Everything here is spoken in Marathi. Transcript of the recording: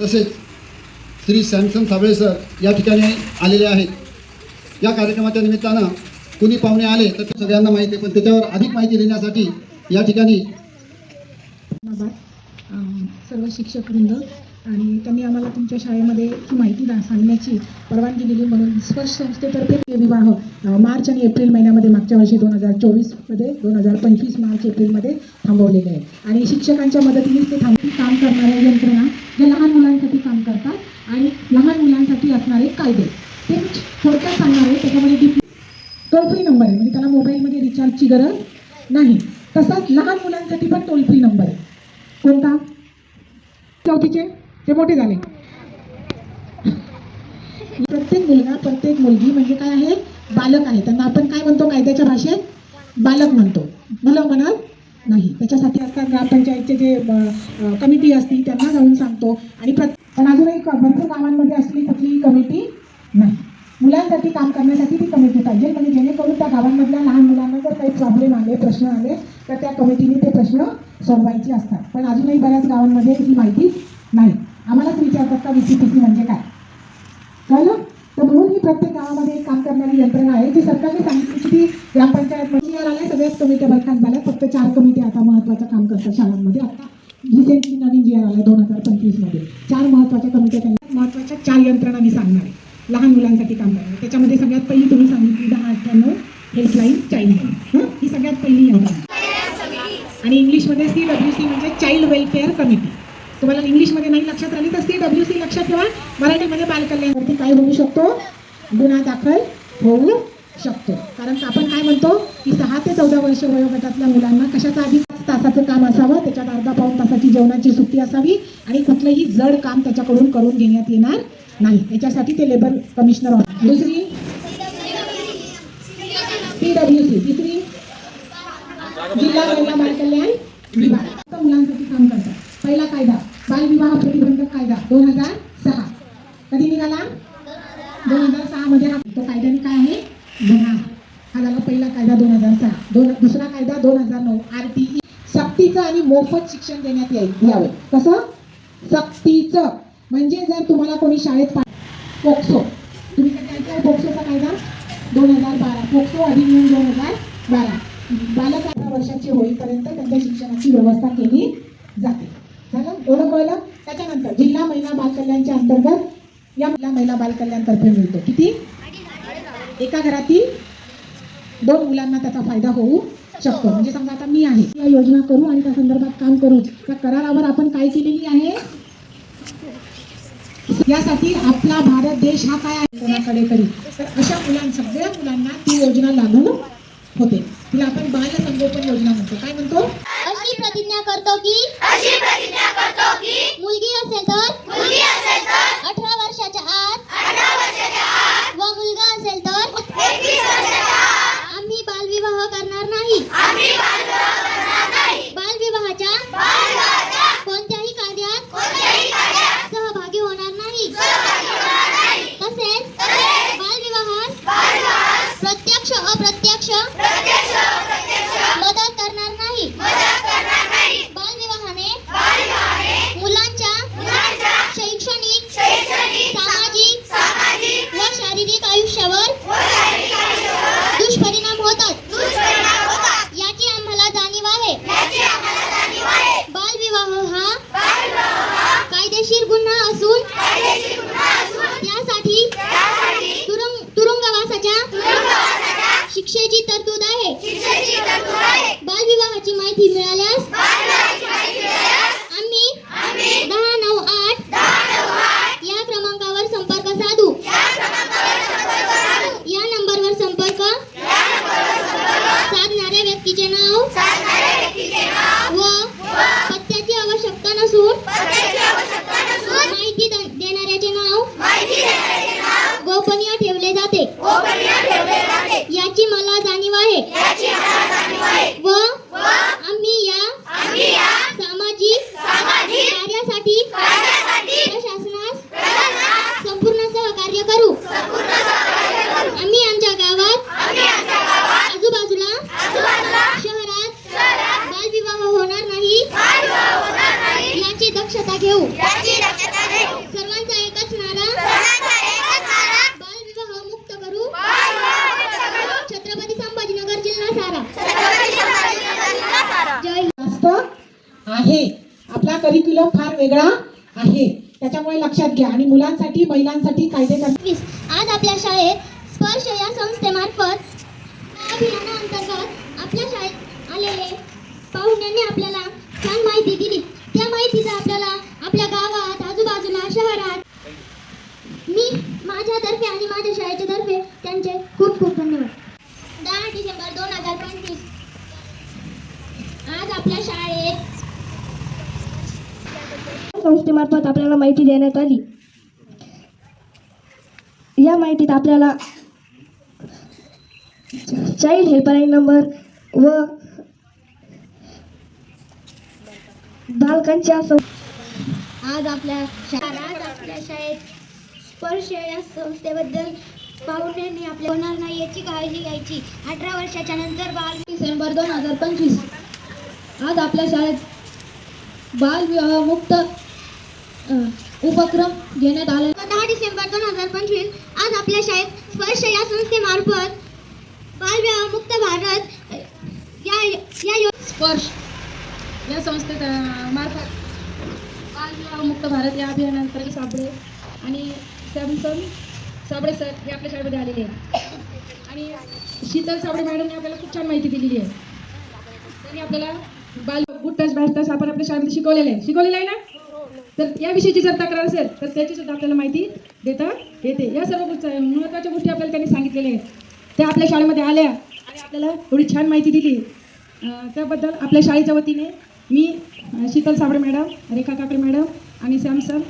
तसेच श्री सॅमसन साबळे सर या ठिकाणी आलेले आहेत. या कार्यक्रमाच्या निमित्तानं कुणी पाहुणे आले तर ते सगळ्यांना माहिती आहे, पण त्याच्यावर अधिक माहिती देण्यासाठी या ठिकाणी सर्व शिक्षकवृंद आणि त्यांनी आम्हाला तुमच्या शाळेमध्ये ही माहिती सांगण्याची परवानगी दिली, म्हणून स्पर्श संस्थेतर्फे विवाह मार्च आणि एप्रिल महिन्यामध्ये मागच्या वर्षी 2024मध्ये 2025 मार्च एप्रिलमध्ये थांबवलेले आहे. आणि शिक्षकांच्या मदतीने ते काम करणाऱ्या यंत्रणा जे लहान मुलांसाठी काम करतात आणि लहान मुलांसाठी असणारे कायदे ते थोडक्यात सांगणार आहे. त्याच्यामध्ये टोल फ्री नंबर आहे, म्हणजे त्याला मोबाईलमध्ये रिचार्जची गरज नाही. तसाच लहान मुलांसाठी पण टोल फ्री नंबर आहे. कोणता? चौथीचे ते मोठे झाले. प्रत्येक मुलगा प्रत्येक मुलगी म्हणजे काय आहे? बालक आहे. त्यांना आपण काय म्हणतो कायद्याच्या भाषेत? बालक म्हणतो. मुलं म्हणत नाही. त्याच्यासाठी असतात ग्रामपंचायतचे जे कमिटी असते त्यांना जाऊन सांगतो. आणि पण अजूनही भरपूर गावांमध्ये असलेली कुठलीही कमिटी नाही. मुलांसाठी काम करण्यासाठी ती कमिटी पाहिजे, म्हणजे जेणेकरून त्या गावांमधल्या लहान मुलांना जर काही प्रॉब्लेम आले, प्रश्न आले तर त्या कमिटीने ते प्रश्न सोडवायचे असतात. पण अजूनही बऱ्याच गावांमध्ये ही माहिती नाही. आम्हालाच विचारतात का VCPC म्हणजे काय? कळलं? तर म्हणून ही प्रत्येक गावामध्ये काम करणारी यंत्रणा आहे जी सरकारने सांगितली की ग्रामपंचायत मंडळाला आल्या, सगळ्याच कमिट्या बरखास्त झाल्या. फक्त 4 कमिटी आता महत्त्वाचं काम करतात शाळांमध्ये. आता रिसेंटली नवीन GR आला 2025 मध्ये 4 महत्त्वाच्या कमिट्या, महत्त्वाच्या 4 यंत्रणा मी सांगणार आहे लहान मुलांसाठी काम करणार. त्याच्यामध्ये सगळ्यात पहिली तुम्ही सांगितली 1098 हेल्पलाईन चाइल्डलाईन, ही सगळ्यात पहिली यंत्रणा. आणि इंग्लिशमध्ये CWC म्हणजे चाइल्ड वेलफेअर कमिटी. तुम्हाला इंग्लिशमध्ये नाही लक्षात राहिली तर CWC लक्षात ठेवा. मराठीमध्ये बालकल्याणावरती काय होऊ शकतो? गुन्हा दाखल होऊ शकतो. कारण आपण काय म्हणतो की 6 ते 14 वर्ष वयोगटातल्या मुलांना कशाचा आधी 5 तासाचं काम असावं, त्याच्यात अर्धा-पाऊण तासाची जेवणाची सुट्टी असावी आणि कुठलंही जड काम त्याच्याकडून करून घेण्यात येणार नाही. याच्यासाठी ते लेबर कमिशनर. दुसरी CWC. तिसरी जिल्हा महिला बालकल्याण विभाग मुलांसाठी काम करतात. पहिला कायदा बालविवाह प्रतिबंधक कायदा 2006 कधी निघाला? 2006 मध्ये. तो कायद्याने काय आहे? गुन्हा. हा झाला पहिला कायदा 2006. दुसरा कायदा 2009 RTE. सक्तीचं आणि मोफत शिक्षण देण्यात यावं. कसं? सक्तीचं म्हणजे जर तुम्हाला कोणी शाळेत पोक्सो, तुम्ही काय ऐकलं? पोक्सोचा कायदा 2012, पोक्सो अधिनियम 2012. बालक 18 वर्षाचे होईपर्यंत त्यांच्या शिक्षणाची व्यवस्था केली जाते. झालं? एवढं कळलं? त्याच्यानंतर जिल्हा महिला बालकल्याणच्या अंतर्गत या महिला बालकल्याणतर्फे मिळतो किती? एका घरातील 2 मुलांना त्याचा फायदा होऊ शकतो. म्हणजे समजा आता मी आहे, या योजना करू आणि त्या संदर्भात काम करू, त्या करारावर आपण काय केलेली आहे? यासाठी आपला भारत देश हा काय आहे? कोणाकडे तरी. तर अशा सगळ्या मुलांना ती योजना लागू होते. तिला आपण बाल संगोपन योजना म्हणतो. काय म्हणतो? अशी प्रतिज्ञा करतो की मुलगी असेल तर 18 वर्षाच्या आत व मुलगा असेल तर 21 वर्षाच्या आत आम्ही बालविवाह करणार नाही. बालविवाहाच्या कोणत्याही कायद्यात सहभागी होणार नाही. तसेच बालविवाहास प्रत्यक्ष अप्रत्यक्ष मदत करणार नाही. बालविवाहाने मुलांच्या शैक्षणिक, सामाजिक व शारीरिक आयुष्यावर दुष्परिणाम होतात. याची आम्हाला जाणीव आहे. बालविवाह हा कायदेशीर गुन्हा असून त्यासाठी तुरुंगवासाच्या शिक्षेची तरतूद आहे. बालविवाहाची माहिती मिळाल्यास आम्ही 1098 या क्रमांकावर संपर्क साधू. या नंबरवर संपर्क साधणाऱ्या व्यक्तीचे नाव व पत्त्याची आवश्यकता नसून माहिती देणाऱ्याचे नाव गोपनीय ठेवले जाते. याची मला जाणीव आहे व आम्ही या नियम फार वेगळा आहे, त्याच्यामुळे लक्षात घ्या. आणि मुलांसाठी महिलांसाठी कायदे आज आपल्या शाळेत स्पर्श या संस्थेमार्फत अभियानाअंतर्गत आपल्या शाळेत आलेले पाहुण्यांनी आपल्याला छान माहिती दिली. त्या माहितीचा आपल्याला आपल्या गावात, आजूबाजूला, शहरात मी माझ्यातर्फे आणि माझ्या शाळेच्या तर्फे त्यांचे खूप खूप धन्यवाद. 10 डिसेंबर 2025 आज आपल्या शाळेत संस्थेमार्फत आपल्याला माहिती देण्यात आली. या माहितीत आपल्याला चाइल्ड हेल्पलाईन नंबर व बालकांच्या आज आपल्या शाळेत स्पर्श या संस्थेबद्दल पाहुण्यांनी आपल्या होणार नाही याची काळजी घ्यायची. 18 वर्षाच्या नंतर डिसेंबर 2025 आज आपल्या शाळेत बालविवाह मुक्त उपक्रम घेण्यात आला. 10 डिसेंबर 2025 आज आपल्या शाळेत स्पर्श या संस्थेमार्फत बालविवाह मुक्त भारत या स्पर्श या संस्थेत मार्फत बालविवाह मुक्त भारत या अभियानांतर्गत साबळे आणि सॅमसन साबळे सर हे आपल्या शाळेमध्ये आलेले आहेत. आणि शीतल साबळे मॅडमने आपल्याला खूप छान माहिती दिलेली आहे. त्यांनी आपल्याला बाल गुड टच बॅड टच आपण आपल्या शाळेमध्ये शिकवलेलं आहे ना. तर याविषयीची जर तक्रार असेल तर त्याची सुद्धा आपल्याला माहिती देता येते. या सर्व महत्त्वाच्या गोष्टी आपल्याला त्यांनी सांगितलेल्या आहेत. त्या आपल्या शाळेमध्ये आल्या आणि आपल्याला थोडी छान माहिती दिली. त्याबद्दल आपल्या शाळेच्या वतीने मी शीतल साबळे मॅडम, रेखा काकडे मॅडम आणि सॅमसन